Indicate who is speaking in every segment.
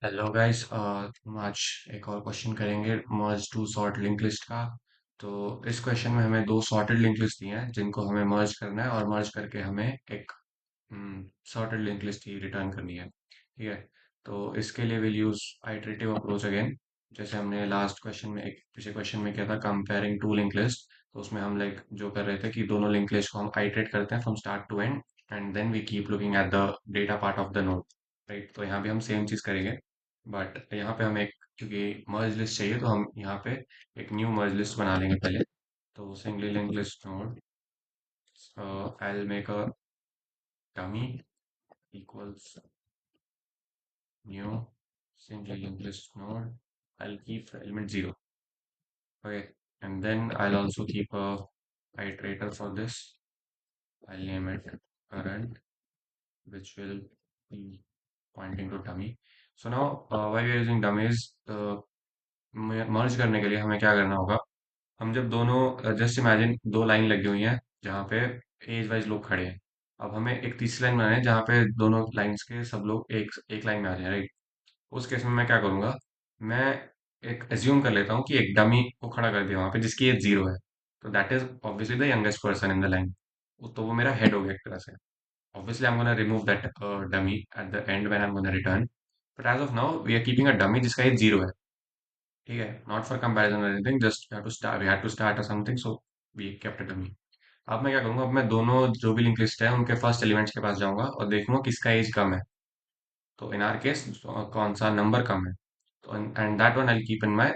Speaker 1: Hello guys, हम आज एक और क्वेश्चन करेंगे मर्ज टू सॉर्ट लिंक लिस्ट का। तो इस क्वेश्चन में हमें दो सॉर्टेड लिंक लिस्ट दी हैं जिनको हमें मर्ज करना है और मर्ज करके हमें एक सॉर्टेड लिंक लिस्ट ही रिटर्न करनी है। ठीक है। तो इसके लिए will use iterative approach again. जैसे हमने लास्ट क्वेश्चन में एक पिछले क्वेश्चन में किया था कंपेयरिंग टू लिंक लिस्ट। तो उसमें हम लाइक जो कर रहे थे कि दोनों लिंक लिस्ट को हम आइटरेट करते हैं from start to end and then we keep looking at the data part of the node. Right, तो यहाँ भी हम सेम चीज करेंगे। बट यहाँ पे हमें क्योंकि मर्ज लिस्ट चाहिए तो हम यहाँ पे एक न्यू मर्ज लिस्ट बना लेंगे पहले। तो singly link list node, I will make a dummy equals new singly linked list node. I'll keep the element 0. Okay, and then I'll also keep a iterator for this. I'll name it current, which will be pointing to dummy. So now, why we are using dummies? मर्ज करने के लिए हमें क्या करना होगा? हम जब दोनों जस्ट इमेजिन दो लाइन लगी हुई हैं जहाँ पे एज वाइज लोग खड़े हैं। अब हमें एक तीसरी लाइन बनानी है जहाँ पे दोनों लाइंस के सब लोग एक एक लाइन में आ जाए, राइट? उस केस में मैं क्या करूंगा? मैं एक एज्यूम कर लेता हूँ कि एक डमी को खड़ा कर दिया वहां पे जिसकी एज 0 है। तो that is obviously the youngest person in the line. तो वो मेरा हेड हो गया एक तरह से। Obviously I am gonna remove that dummy at the end when I am gonna return. But as of now we are keeping a dummy जिसका age 0 है। ठीक है, not for comparison or anything, just we had to start or something, so we kept a dummy. अब मैं क्या करूंगा? अब मैं दोनों जो भी लिंक लिस्ट है उनके फर्स्ट एलिमेंट्स के पास जाऊंगा और देखूंगा किसका एज कम है। तो इन आर केस कौन सा नंबर कम है। तो and that one I keep in my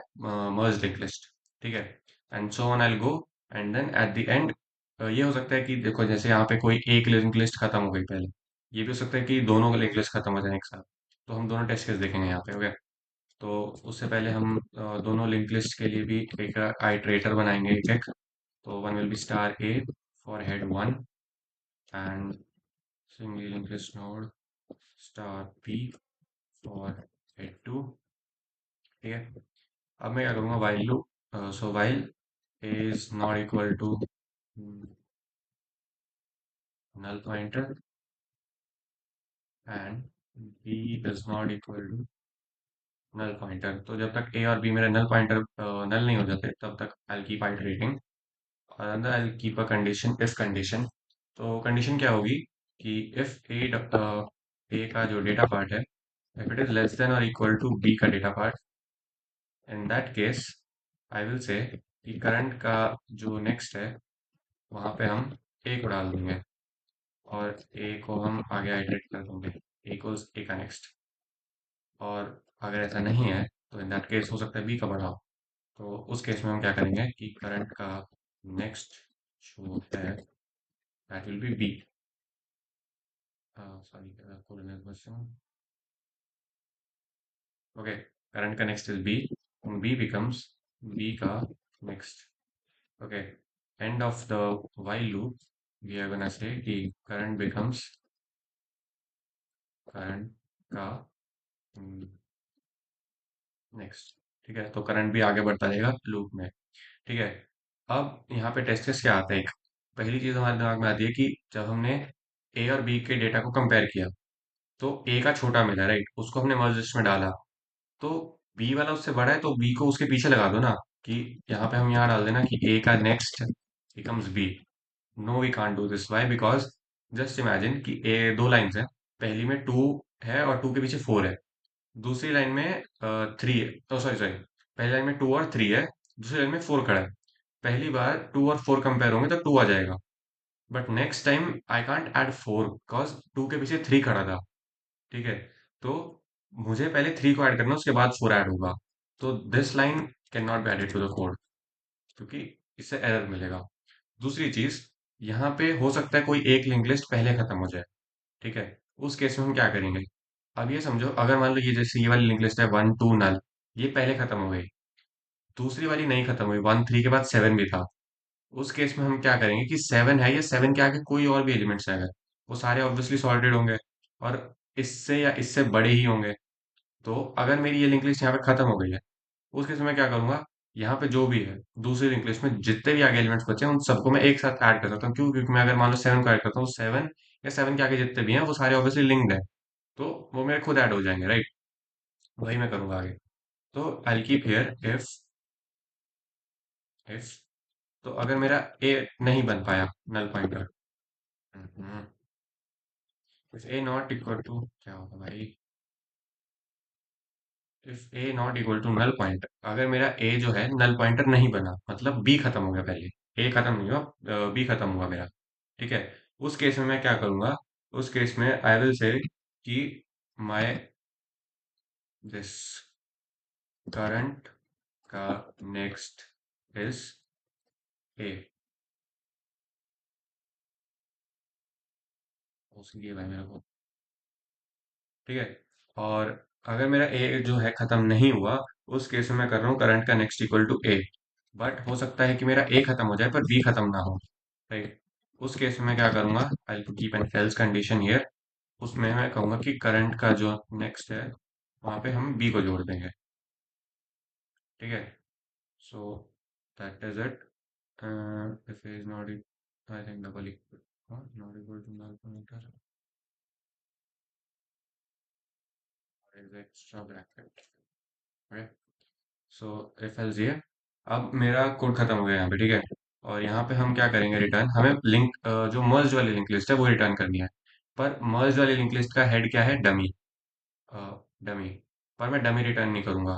Speaker 1: merge link list. ठीक है। And so on I go. And then at the end ये हो सकता है कि देखो जैसे यहाँ पे कोई एक लिंक लिस्ट खत्म हो गई पहले। ये भी हो सकता है कि दोनों लिंक लिस्ट खत्म हो जाए एक साथ। तो हम दोनों टेस्ट केस देखेंगे यहाँ पे, ओके। तो उससे पहले हम दोनों लिंक लिस्ट के लिए भी एक आइटरेटर बनाएंगे एक एक। तो one will be star a for head one and singly link list node star b for head two. ठीक है। अब मैं क्या करूँगा? While loop. So while is not equal to null pointer and b is not equal to null pointer। तो जब तक a और b मेरे null pointer null नहीं हो जाते तब तक I'll keep iterating। और अंदर I'll keep a condition if condition। तो कंडीशन क्या होगी कि if a का जो डेटा पार्ट है if it is less than or equal to b का data part, in that case I will say कि करंट का जो नेक्स्ट है वहां पे हम a को डाल देंगे और a को हम आगे आइटरेट कर देंगे। a को a का नेक्स्ट। और अगर ऐसा नहीं है तो इन दैट केस हो सकता है बी का बढ़ाओ। तो उस केस में हम क्या करेंगे कि करंट का नेक्स्ट जो है that will be B. Sorry, question. Okay, current का next is B. B becomes B का next. Okay, end of the while loop we are gonna say कि करंट बिकम्स करंट का नेक्स्ट। ठीक है, तो करंट भी आगे बढ़ता रहेगा लूप में। ठीक है। अब यहाँ पे टेस्ट केस क्या आता है? एक पहली चीज हमारे दिमाग में आती है कि जब हमने ए और बी के डेटा को कंपेयर किया तो ए का छोटा मिला, राइट? उसको हमने मर्ज लिस्ट में डाला। तो बी वाला उससे बड़ा है तो बी को उसके पीछे लगा दो ना। कि यहाँ पे हम यहाँ डाल देना कि ए का next becomes b. No, we can't do this. Why? Because just imagine कि ए दो लाइंस हैं। पहली में टू है और टू के पीछे फोर है। दूसरी लाइन में थ्री है, तो सॉरी सॉरी, पहली लाइन में टू और थ्री है, दूसरी लाइन में फोर खड़ा है। पहली बार टू और फोर कंपेयर होंगे तो टू आ जाएगा। But next time I can't add four because two के पीछे थ्री खड़ा था। ठीक है। तो मुझे पहले थ्री को ऐड करना, उसके बाद फोर ऐड होगा। तो this line can not be added to the code क्योंकि इससे एरर मिलेगा। दूसरी चीज, यहाँ पे हो सकता है कोई एक लिंक लिस्ट पहले खत्म हो जाए। ठीक है। उस केस में हम क्या करेंगे? अब ये समझो, अगर मान लो ये जैसे ये वाली लिंक लिस्ट है वन टू नल, ये पहले खत्म हो गई। दूसरी वाली नहीं खत्म हुई, वन थ्री के बाद सेवन भी था। उस केस में हम क्या करेंगे कि सेवन है या सेवन के आगे कोई और भी एलिमेंट्स है अगर, वो सारे ऑब्वियसली सॉर्टेड होंगे और इससे या इससे बड़े ही होंगे। तो अगर मेरी ये लिंक लिस्ट यहाँ पे खत्म हो गई है, उस केस में मैं क्या करूंगा? यहाँ पे जो भी है दूसरी लिंक लिस्ट में जितने भी आगे एलिमेंट्स बचे हैं उन सबको मैं एक साथ ऐड कर सकता हूँ। क्यों? क्योंकि मैं अगर मान लो सेवन को ऐड करता हूँ, सेवन या सेवन के आगे जितने भी हैं वो सारे ऑब्वियसली लिंक्ड है। तो वो मेरे खुद ऐड हो जाएंगे, राइट? वही मैं करूंगा आगे। तो आई कीप हियर इफ तो अगर मेरा ए नहीं बन पाया null pointer, if a not equal to क्या होगा भाई, if a not equal to null pointer, अगर मेरा ए जो है नल पॉइंटर नहीं बना, मतलब बी खत्म हो गया पहले, ए खत्म नहीं हुआ, बी खत्म हुआ मेरा, ठीक है। उस केस में मैं क्या करूंगा, उस केस में आई विल से कि माय दिस करंट का नेक्स्ट इज ए, उसके भाई मेरे को, ठीक है। और अगर मेरा ए जो है खत्म नहीं हुआ, उस केस में मैं कर रहा हूँ करंट का next equal to a, but हो सकता है कि मेरा ए खत्म हो जाए पर बी खत्म ना हो, राइट। उस केस में मैं क्या करूंगा, I keep N Ls condition here, उसमें मैं कहूंगा कि करंट का जो नेक्स्ट है वहां पे हम बी को जोड़ देंगे, ठीक है। So that is it, if is not, I think double equal, not equal to null pointer is extra bracket, okay. So if else ये, अब मेरा कोड खत्म हो गया यहाँ पे, ठीक है। और यहाँ पे हम क्या करेंगे, रिटर्न हमें लिंक, जो मर्ज वाली लिंक लिस्ट है वो रिटर्न करनी है। पर मर्ज वाली लिंक लिस्ट का हेड क्या है, डमी, डमी। पर मैं डमी रिटर्न नहीं करूंगा,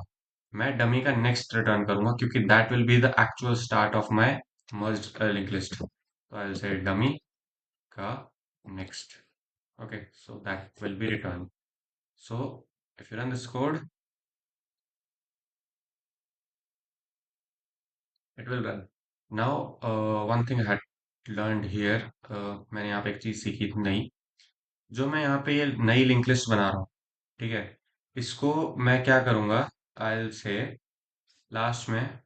Speaker 1: मैं डमी का नेक्स्ट रिटर्न करूंगा, क्योंकि that will be the actual start of my merge link list. तो आई विल से डमी का next, okay, so that will B return. So if you run this code, it will run. Now one thing I had learned here, मैंने यहाँ पे एक चीज सीखी थी नई, जो मैं यहाँ पे ये नई लिंक लिस्ट बना रहा हूँ, ठीक है। इसको मैं क्या करूँगा, आई विल से लास्ट में,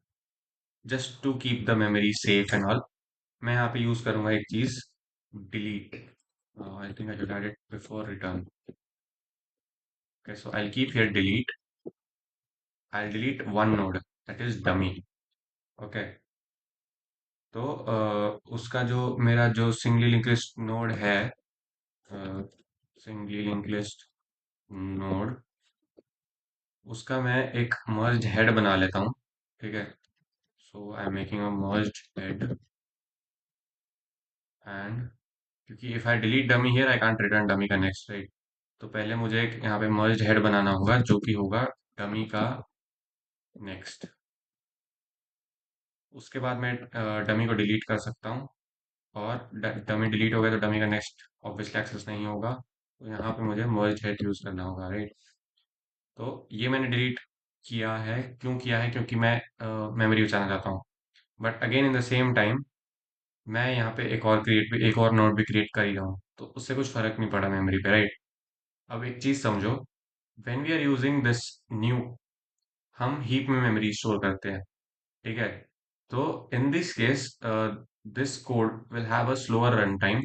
Speaker 1: just to keep the memory safe and all, मैं यहाँ पे यूज करूंगा एक चीज, delete, I think I should add it before return, okay. So I keep here delete, I delete one node that is dummy, okay. तो उसका जो मेरा जो सिंगली लिंक लिस्ट नोड है, सिंगली लिंक लिस्ट नोड, उसका मैं एक मर्ज head बना लेता हूँ, ठीक है। So I am making a merge head, and क्योंकि if I delete dummy here I can't return dummy का नेक्स्ट, राइट। तो पहले मुझे एक यहाँ पे मर्ज हेड बनाना होगा जो कि होगा डमी का नेक्स्ट। उसके बाद मैं डमी को डिलीट कर सकता हूँ, और डमी डिलीट हो गया तो डमी का नेक्स्ट ऑब्वियसली एक्सेस नहीं होगा, तो यहाँ पे मुझे मर्ज हेड यूज करना होगा, राइट। तो ये मैंने डिलीट किया है, क्यों किया है, क्योंकि मैं मेमोरी बचाना चाहता हूँ। But again in the same time मैं यहाँ पे एक और नोड भी क्रिएट कर ही रहा हूँ, तो उससे कुछ फर्क नहीं पड़ा मेमोरी पे, राइट। अब एक चीज समझो, when we are using this new, हम हीप में मेमोरी स्टोर करते हैं, ठीक है। तो in this case this code will have a slower run time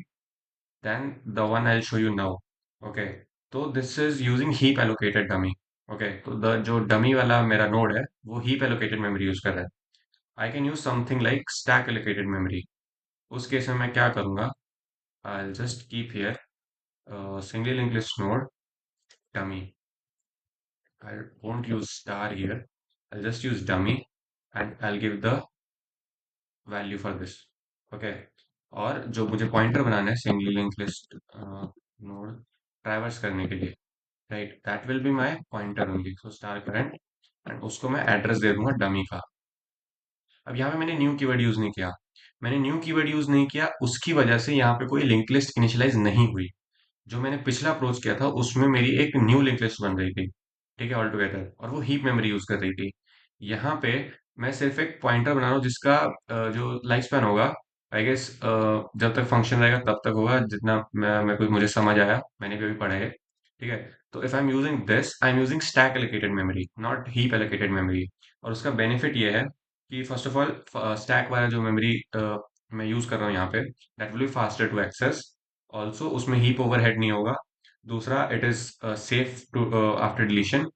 Speaker 1: than the one I will show you now, okay. तो this is using heap allocated dummy, okay. तो the जो dummy वाला मेरा नोड है वो हीप एलोकेटेड मेमोरी यूज कर रहा है। I can use something like stack allocated memory. उस केस में मैं क्या करूंगा, I will just keep here single link list node dummy, I won't use star here. I'll just use dummy and I'll give the value for this. Okay. और जो मुझे pointer बनाना है singly link list node traverse करने के लिए, right, that will be my pointer only, so star current, and उसको मैं address दे दूंगा डमी का। अब यहाँ पे मैंने न्यू कीवर्ड यूज नहीं किया, मैंने न्यू कीवर्ड यूज नहीं किया उसकी वजह से यहाँ पे कोई लिंक लिस्ट इनिशियलाइज नहीं हुई। जो मैंने पिछला अप्रोच किया था उसमें मेरी एक न्यू लिंक लिस्ट बन रही थी, ठीक है, ऑल टुगेदर, और वो हीप मेमोरी यूज कर रही थी। यहाँ पे मैं सिर्फ एक पॉइंटर बना रहा हूँ जिसका जो लाइफ स्पैन होगा, आई गेस जब तक फंक्शन रहेगा तब तक होगा, जितना मैं कुछ मुझे समझ आया, मैंने भी अभी पढ़ा है, ठीक है। तो if I am using this, I am using stack allocated memory, not heap allocated memory. और उसका बेनिफिट ये है कि फर्स्ट ऑफ ऑल स्टैक वाला जो मेमोरी मैं यूज कर रहा हूँ यहाँ पे, that will be faster to access, also उसमें हीप ओवरहेड नहीं होगा। दूसरा, it is safe to after deletion.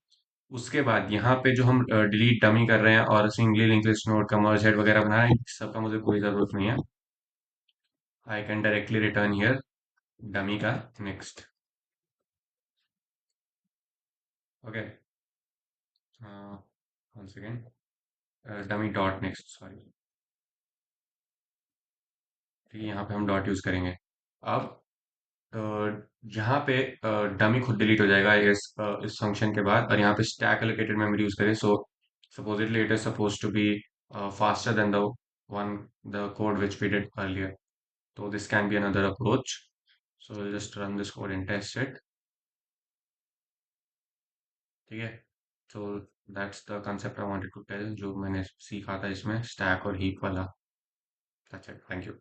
Speaker 1: उसके बाद यहाँ पे जो हम डिलीट डमी कर रहे हैं और सिंगली लिंक लिस्ट नोड का मर्ज हेड वगैरह बना रहे हैं, इस सब का मुझे कोई जरूरत नहीं है। I can directly return here dummy का next, okay. One second, dummy dot next, sorry. ठीक है, यहाँ पे हम डॉट यूज करेंगे। अब अ, यहाँ पे डमी खुद डिलीट हो जाएगा इस फंक्शन के बाद, और यहाँ पे स्टैक एलोकेटेड मेमोरी यूज करें। सो supposedly it is supposed to be faster than the code which we did earlier. So this can be another approach. So we'll just run this code and test it. ठीक है, so that's the concept I wanted to tell, जो मैंने सीखा था इसमें, stack और heap वाला। That's it. Thank you.